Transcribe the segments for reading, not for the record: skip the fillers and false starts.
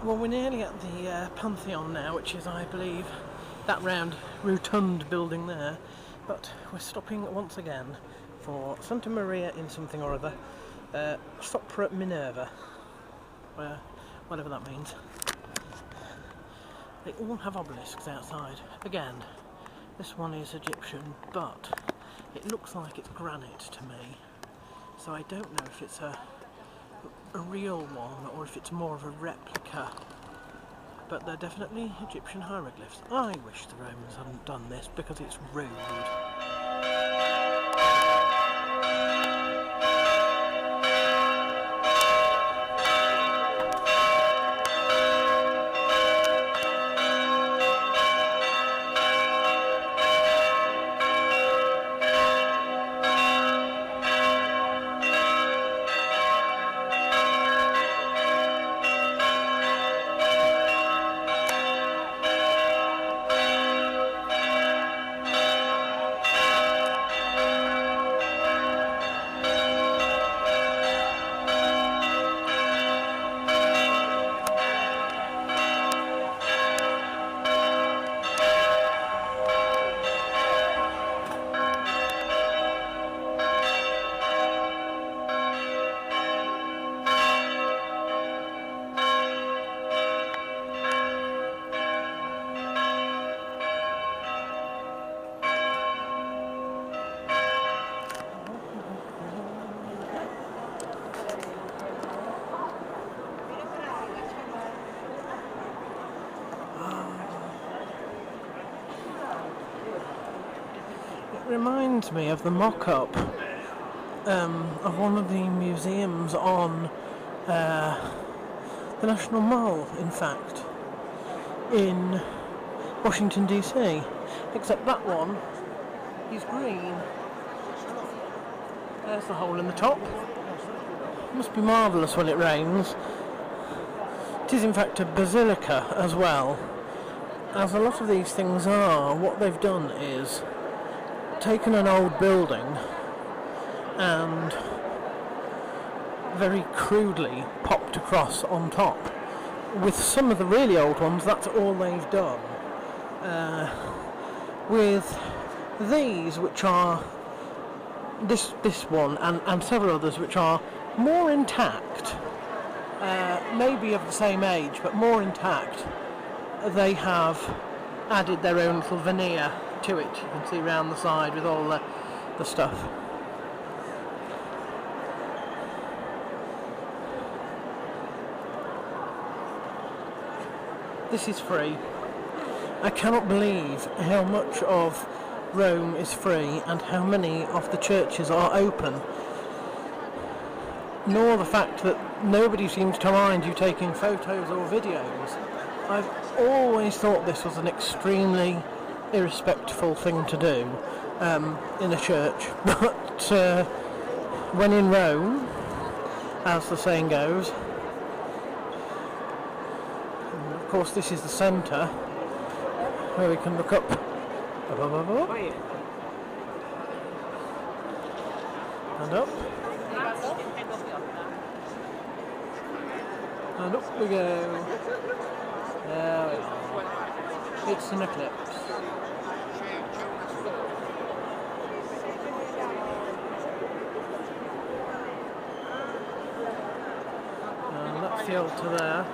Well, we're nearly at the Pantheon now, which is, I believe, that round rotund building there. But we're stopping once again for Santa Maria in something or other, Sopra Minerva, whatever that means. They all have obelisks outside. Again, this one is Egyptian, but it looks like it's granite to me. So I don't know if it's a real one or if it's more of a replica. But they're definitely Egyptian hieroglyphs. I wish the Romans hadn't done this because it's rude. Reminds me of the mock-up of one of the museums on the National Mall, in fact, in Washington DC, except that one is green. There's the hole in the top. It must be marvellous when it rains. It is in fact a basilica as well. As a lot of these things are, what they've done is taken an old building and very crudely popped across on top. With some of the really old ones, that's all they've done. With these, which are this one and several others which are more intact, maybe of the same age but more intact, they have added their own little veneer to it. You can see round the side with all the stuff. This is free. I cannot believe how much of Rome is free and how many of the churches are open, nor the fact that nobody seems to mind you taking photos or videos. I've always thought this was an extremely irrespectful thing to do in a church, but when in Rome, as the saying goes. And of course this is the centre where we can look up and up and up we go. There we are. It's an eclipse. And that's the altar there.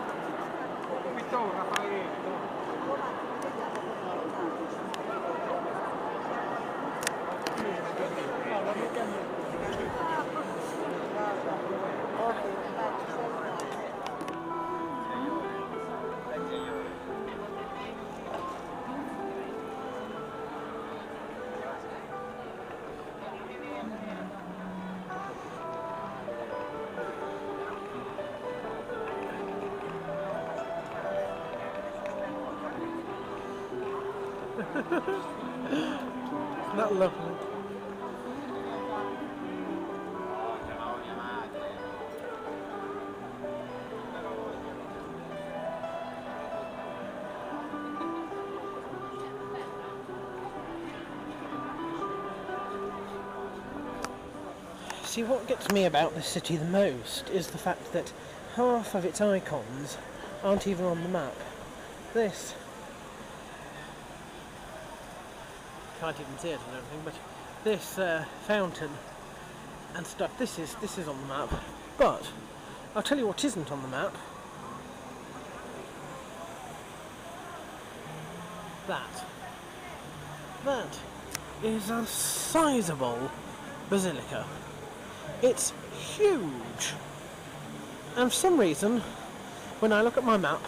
Isn't that lovely? See, what gets me about this city the most is the fact that half of its icons aren't even on the map. This, can't even see it I don't think, but this fountain and stuff, this is on the map. But I'll tell you what isn't on the map. That is a sizable basilica. It's huge. And for some reason, when I look at my map,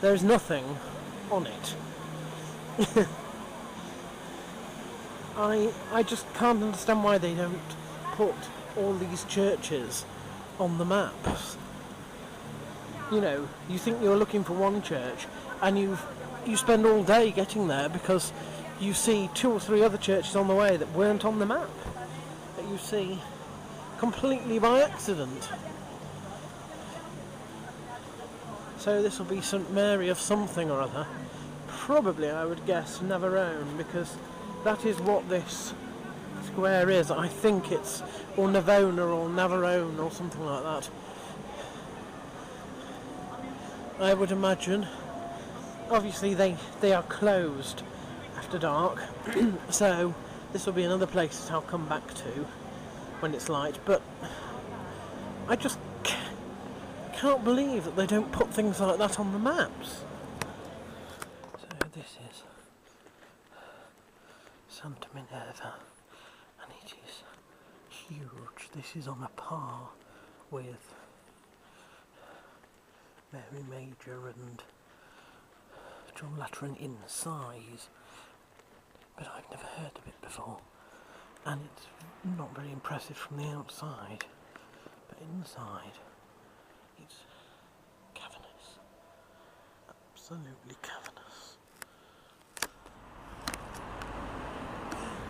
there's nothing on it. I just can't understand why they don't put all these churches on the maps. You know, you think you're looking for one church and you spend all day getting there because you see 2 or 3 other churches on the way that weren't on the map, that you see completely by accident. So this will be St Mary of something or other. Probably, I would guess, Navarone, because that is what this square is. I think it's or Navona or Navarone or something like that. I would imagine. Obviously they are closed after dark, so this will be another place that I'll come back to when it's light, but I just can't believe that they don't put things like that on the maps. So this is Santa Minerva, and it is huge. This is on a par with Mary Major and John Lateran in size, but I've never heard of it before, and it's not very impressive from the outside, but inside it's cavernous, absolutely cavernous.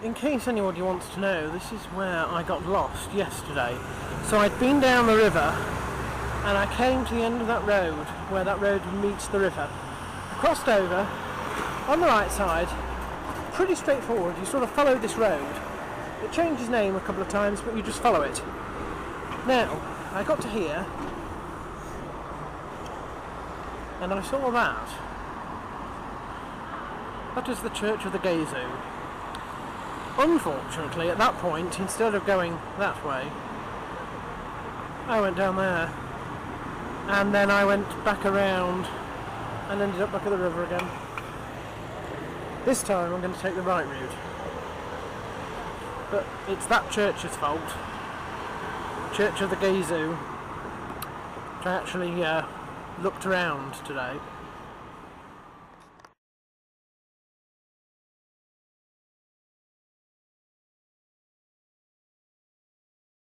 In case anybody wants to know, this is where I got lost yesterday. So I'd been down the river and I came to the end of that road where that road meets the river. Crossed over on the right side, pretty straightforward. You sort of follow this road. It changes name a couple of times, but you just follow it. Now, I got to here and I saw that. That is the Church of the Gesu. Unfortunately, at that point, instead of going that way, I went down there, and then I went back around and ended up back at the river again. This time I'm going to take the right route. But it's that church's fault. Church of the Gesu. Which I actually looked around today.